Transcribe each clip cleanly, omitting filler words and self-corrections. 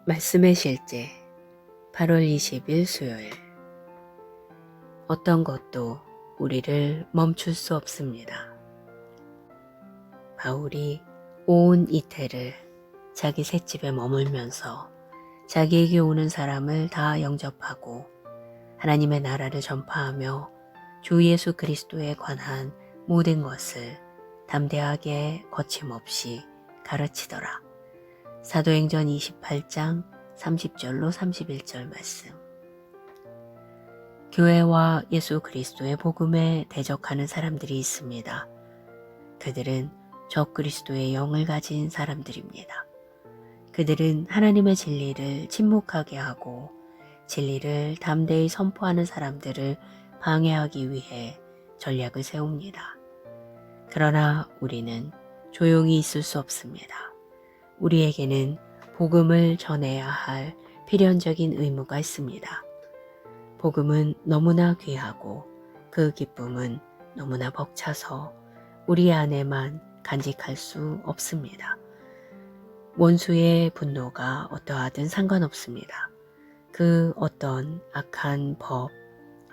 말씀의 실제 8월 20일 수요일. 어떤 것도 우리를 멈출 수 없습니다. 바울이 온 이태를 자기 셋집에 머물면서 자기에게 오는 사람을 다 영접하고 하나님의 나라를 전파하며 주 예수 그리스도에 관한 모든 것을 담대하게 거침없이 가르치더라. 사도행전 28장 30절로 31절 말씀. 교회와 예수 그리스도의 복음에 대적하는 사람들이 있습니다. 그들은 적그리스도의 영을 가진 사람들입니다. 그들은 하나님의 진리를 침묵하게 하고 진리를 담대히 선포하는 사람들을 방해하기 위해 전략을 세웁니다. 그러나 우리는 조용히 있을 수 없습니다. 우리에게는 복음을 전해야 할 필연적인 의무가 있습니다. 복음은 너무나 귀하고 그 기쁨은 너무나 벅차서 우리 안에만 간직할 수 없습니다. 원수의 분노가 어떠하든 상관없습니다. 그 어떤 악한 법,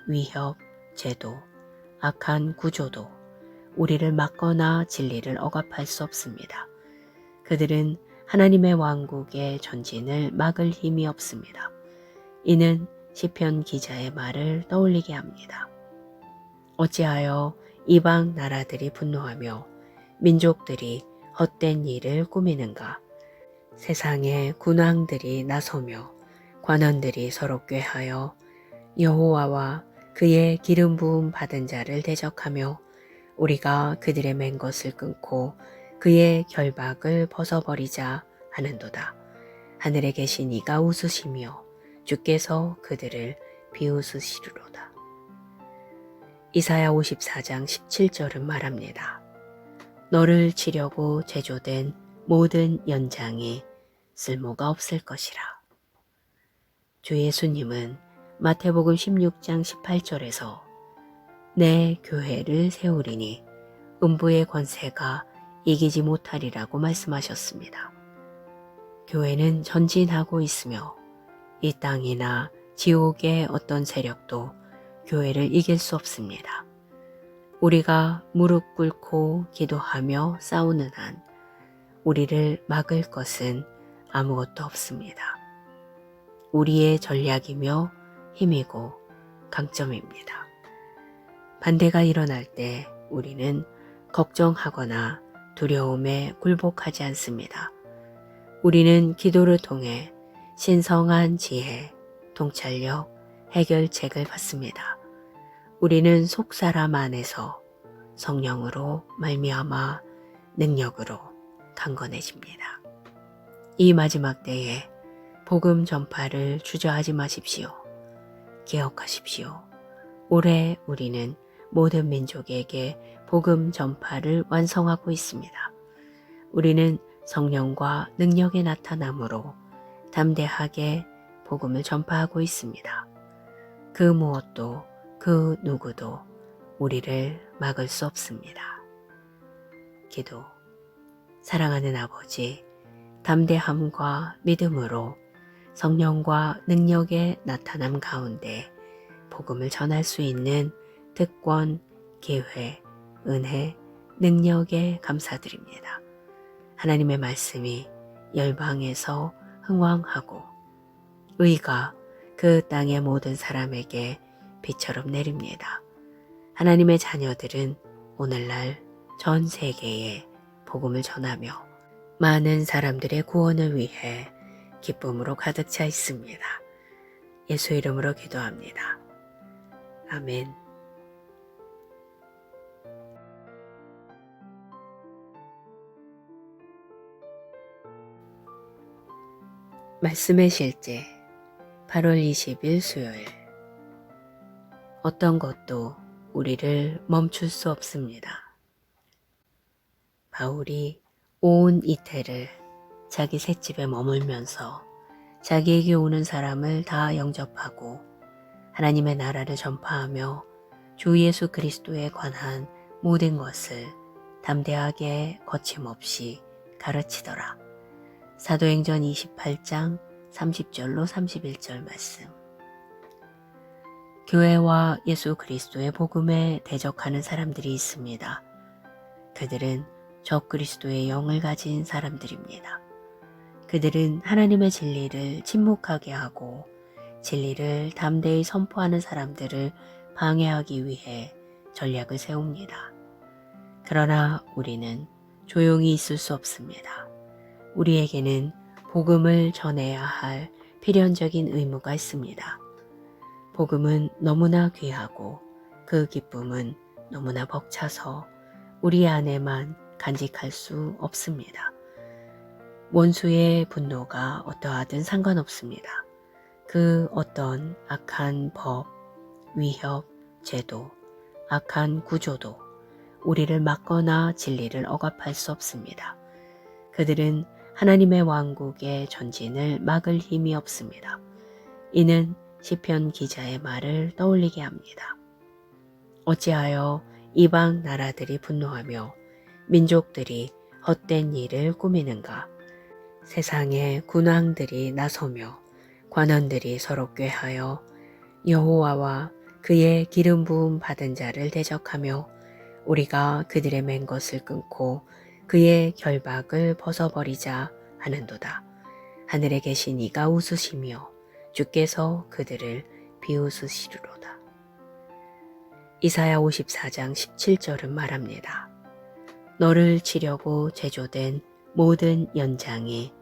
위협, 제도, 악한 구조도 우리를 막거나 진리를 억압할 수 없습니다. 그들은 하나님의 왕국의 전진을 막을 힘이 없습니다. 이는 시편 기자의 말을 떠올리게 합니다. 어찌하여 이방 나라들이 분노하며 민족들이 헛된 일을 꾸미는가? 세상의 군왕들이 나서며 관원들이 서로 꾀하여 여호와와 그의 기름 부음 받은 자를 대적하며 우리가 그들의 맨 것을 끊고 그의 결박을 벗어버리자 하는도다. 하늘에 계신 이가 웃으시며 주께서 그들을 비웃으시리로다. 이사야 54장 17절은 말합니다. 너를 치려고 제조된 모든 연장이 쓸모가 없을 것이라. 주 예수님은 마태복음 16장 18절에서 내 교회를 세우리니 음부의 권세가 이기지 못하리라고 말씀하셨습니다. 교회는 전진하고 있으며 이 땅이나 지옥의 어떤 세력도 교회를 이길 수 없습니다. 우리가 무릎 꿇고 기도하며 싸우는 한 우리를 막을 것은 아무것도 없습니다. 우리의 전략이며 힘이고 강점입니다. 반대가 일어날 때 우리는 걱정하거나 두려움에 굴복하지 않습니다. 우리는 기도를 통해 신성한 지혜, 통찰력, 해결책을 받습니다. 우리는 속사람 안에서 성령으로 말미암아 능력으로 강건해집니다. 이 마지막 때에 복음 전파를 주저하지 마십시오. 기억하십시오. 올해 우리는 모든 민족에게 복음 전파를 완성하고 있습니다. 우리는 성령과 능력의 나타남으로 담대하게 복음을 전파하고 있습니다. 그 무엇도 그 누구도 우리를 막을 수 없습니다. 기도. 사랑하는 아버지, 담대함과 믿음으로 성령과 능력의 나타남 가운데 복음을 전할 수 있는 특권, 기회, 은혜, 능력에 감사드립니다. 하나님의 말씀이 열방에서 흥왕하고 의가 그 땅의 모든 사람에게 비처럼 내립니다. 하나님의 자녀들은 오늘날 전 세계에 복음을 전하며 많은 사람들의 구원을 위해 기쁨으로 가득 차 있습니다. 예수 이름으로 기도합니다. 아멘. 말씀의 실제 8월 20일 수요일. 어떤 것도 우리를 멈출 수 없습니다. 바울이 온 이태를 자기 셋집에 머물면서 자기에게 오는 사람을 다 영접하고 하나님의 나라를 전파하며 주 예수 그리스도에 관한 모든 것을 담대하게 거침없이 가르치더라. 사도행전 28장 30절로 31절 말씀. 교회와 예수 그리스도의 복음에 대적하는 사람들이 있습니다. 그들은 적그리스도의 영을 가진 사람들입니다. 그들은 하나님의 진리를 침묵하게 하고 진리를 담대히 선포하는 사람들을 방해하기 위해 전략을 세웁니다. 그러나 우리는 조용히 있을 수 없습니다. 우리에게는 복음을 전해야 할 필연적인 의무가 있습니다. 복음은 너무나 귀하고 그 기쁨은 너무나 벅차서 우리 안에만 간직할 수 없습니다. 원수의 분노가 어떠하든 상관없습니다. 그 어떤 악한 법, 위협, 제도, 악한 구조도 우리를 막거나 진리를 억압할 수 없습니다. 그들은 하나님의 왕국의 전진을 막을 힘이 없습니다. 이는 시편 기자의 말을 떠올리게 합니다. 어찌하여 이방 나라들이 분노하며 민족들이 헛된 일을 꾸미는가? 세상에 군왕들이 나서며 관원들이 서로 꾀하여 여호와와 그의 기름 부음 받은 자를 대적하며 우리가 그들의 맨 것을 끊고 그의 결박을 벗어버리자 하는도다. 하늘에 계신 이가 웃으시며 주께서 그들을 비웃으시리로다. 이사야 54장 17절은 말합니다. 너를 치려고 제조된 모든 연장이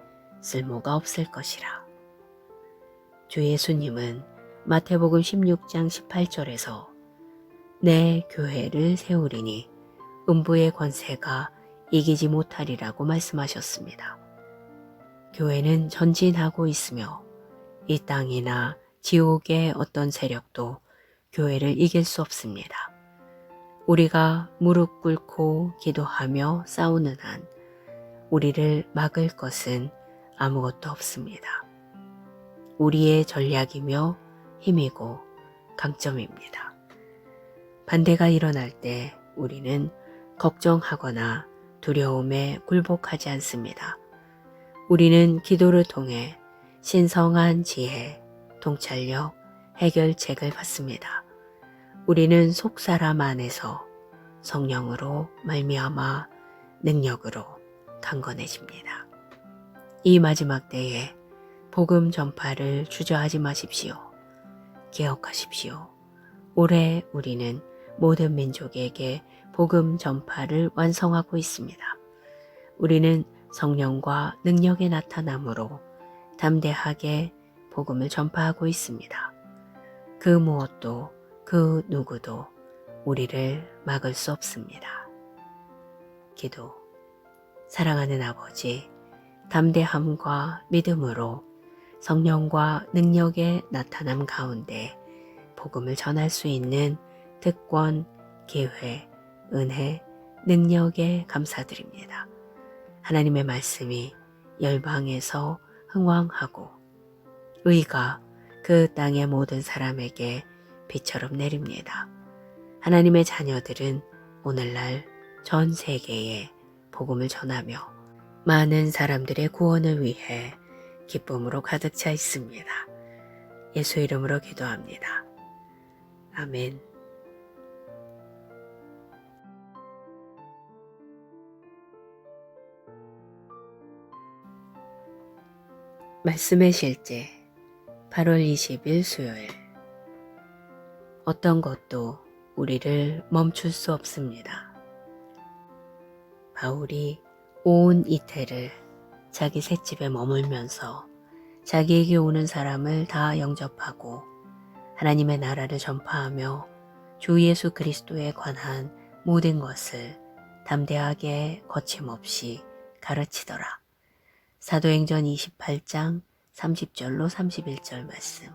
쓸모가 없을 것이라. 주 예수님은 마태복음 16장 18절에서 내 교회를 세우리니 음부의 권세가 이기지 못하리라고 말씀하셨습니다. 교회는 전진하고 있으며 이 땅이나 지옥의 어떤 세력도 교회를 이길 수 없습니다. 우리가 무릎 꿇고 기도하며 싸우는 한 우리를 막을 것은 아무것도 없습니다. 우리의 전략이며 힘이고 강점입니다. 반대가 일어날 때 우리는 걱정하거나 두려움에 굴복하지 않습니다. 우리는 기도를 통해 신성한 지혜, 통찰력, 해결책을 받습니다. 우리는 속사람 안에서 성령으로 말미암아 능력으로 강건해집니다. 이 마지막 때에 복음 전파를 주저하지 마십시오. 기억하십시오. 올해 우리는 모든 민족에게 복음 전파를 완성하고 있습니다. 우리는 성령과 능력의 나타남으로 담대하게 복음을 전파하고 있습니다. 그 무엇도 그 누구도 우리를 막을 수 없습니다. 기도. 사랑하는 아버지, 담대함과 믿음으로 성령과 능력의 나타남 가운데 복음을 전할 수 있는 특권, 기회, 은혜, 능력에 감사드립니다. 하나님의 말씀이 열방에서 흥왕하고 의가 그 땅의 모든 사람에게 비처럼 내립니다. 하나님의 자녀들은 오늘날 전 세계에 복음을 전하며 많은 사람들의 구원을 위해 기쁨으로 가득 차 있습니다. 예수 이름으로 기도합니다. 아멘. 말씀의 실제 8월 20일 수요일. 어떤 것도 우리를 멈출 수 없습니다. 바울이 온 이태를 자기 셋집에 머물면서 자기에게 오는 사람을 다 영접하고 하나님의 나라를 전파하며 주 예수 그리스도에 관한 모든 것을 담대하게 거침없이 가르치더라. 사도행전 28장 30절로 31절 말씀.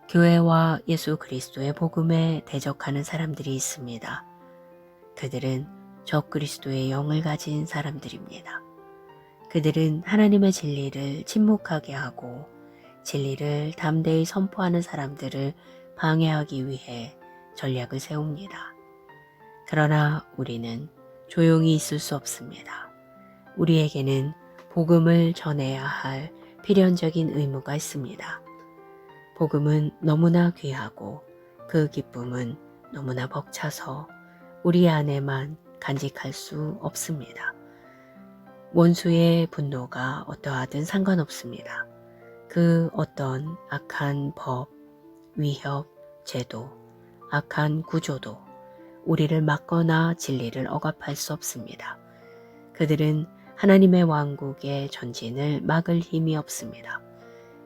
교회와 예수 그리스도의 복음에 대적하는 사람들이 있습니다. 그들은 적그리스도의 영을 가진 사람들입니다. 그들은 하나님의 진리를 침묵하게 하고 진리를 담대히 선포하는 사람들을 방해하기 위해 전략을 세웁니다. 그러나 우리는 조용히 있을 수 없습니다. 우리에게는 복음을 전해야 할 필연적인 의무가 있습니다. 복음은 너무나 귀하고 그 기쁨은 너무나 벅차서 우리 안에만 간직할 수 없습니다. 원수의 분노가 어떠하든 상관없습니다. 그 어떤 악한 법, 위협, 제도, 악한 구조도 우리를 막거나 진리를 억압할 수 없습니다. 그들은 하나님의 왕국의 전진을 막을 힘이 없습니다.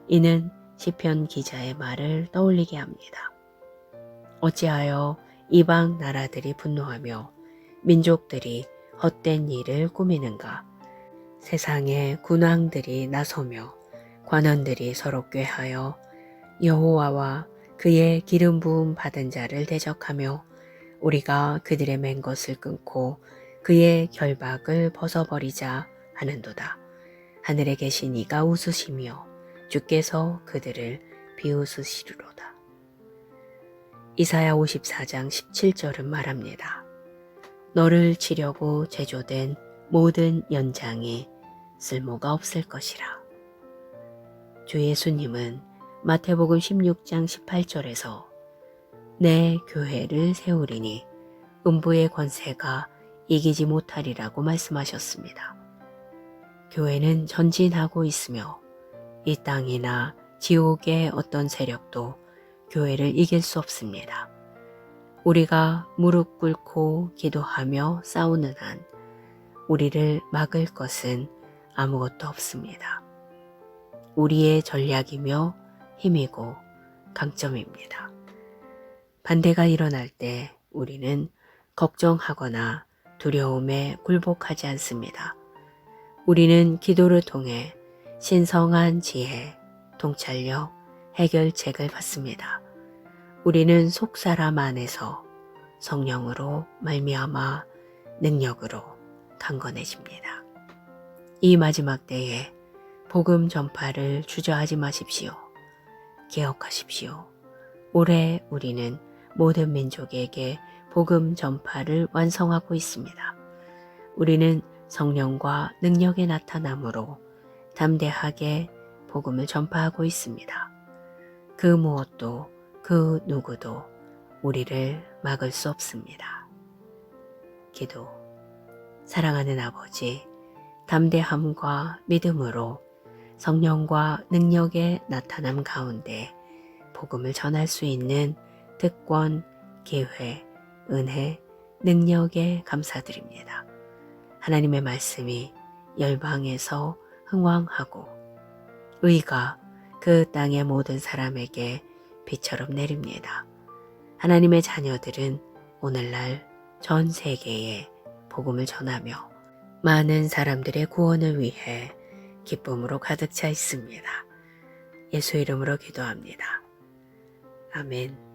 이는 시편 기자의 말을 떠올리게 합니다. 어찌하여 이방 나라들이 분노하며 민족들이 헛된 일을 꾸미는가? 세상의 군왕들이 나서며 관원들이 서로 꾀하여 여호와와 그의 기름 부음 받은 자를 대적하며 우리가 그들의 맨 것을 끊고 그의 결박을 벗어버리자 하는도다. 하늘에 계신 이가 웃으시며 주께서 그들을 비웃으시리로다. 이사야 54장 17절은 말합니다. 너를 치려고 제조된 모든 연장이 쓸모가 없을 것이라. 주 예수님은 마태복음 16장 18절에서 내 교회를 세우리니 음부의 권세가 이기지 못하리라고 말씀하셨습니다. 교회는 전진하고 있으며 이 땅이나 지옥의 어떤 세력도 교회를 이길 수 없습니다. 우리가 무릎 꿇고 기도하며 싸우는 한 우리를 막을 것은 아무것도 없습니다. 우리의 전략이며 힘이고 강점입니다. 반대가 일어날 때 우리는 걱정하거나 두려움에 굴복하지 않습니다. 우리는 기도를 통해 신성한 지혜, 통찰력, 해결책을 받습니다. 우리는 속사람 안에서 성령으로 말미암아 능력으로 강건해집니다. 이 마지막 때에 복음 전파를 주저하지 마십시오. 기억하십시오. 올해 우리는 모든 민족에게 복음 전파를 완성하고 있습니다. 우리는 성령과 능력의 나타남으로 담대하게 복음을 전파하고 있습니다. 그 무엇도 그 누구도 우리를 막을 수 없습니다. 기도. 사랑하는 아버지, 담대함과 믿음으로 성령과 능력의 나타남 가운데 복음을 전할 수 있는 특권, 기회, 은혜, 능력에 감사드립니다. 하나님의 말씀이 열방에서 흥왕하고 의가 그 땅의 모든 사람에게 비처럼 내립니다. 하나님의 자녀들은 오늘날 전 세계에 복음을 전하며 많은 사람들의 구원을 위해 기쁨으로 가득 차 있습니다. 예수 이름으로 기도합니다. 아멘.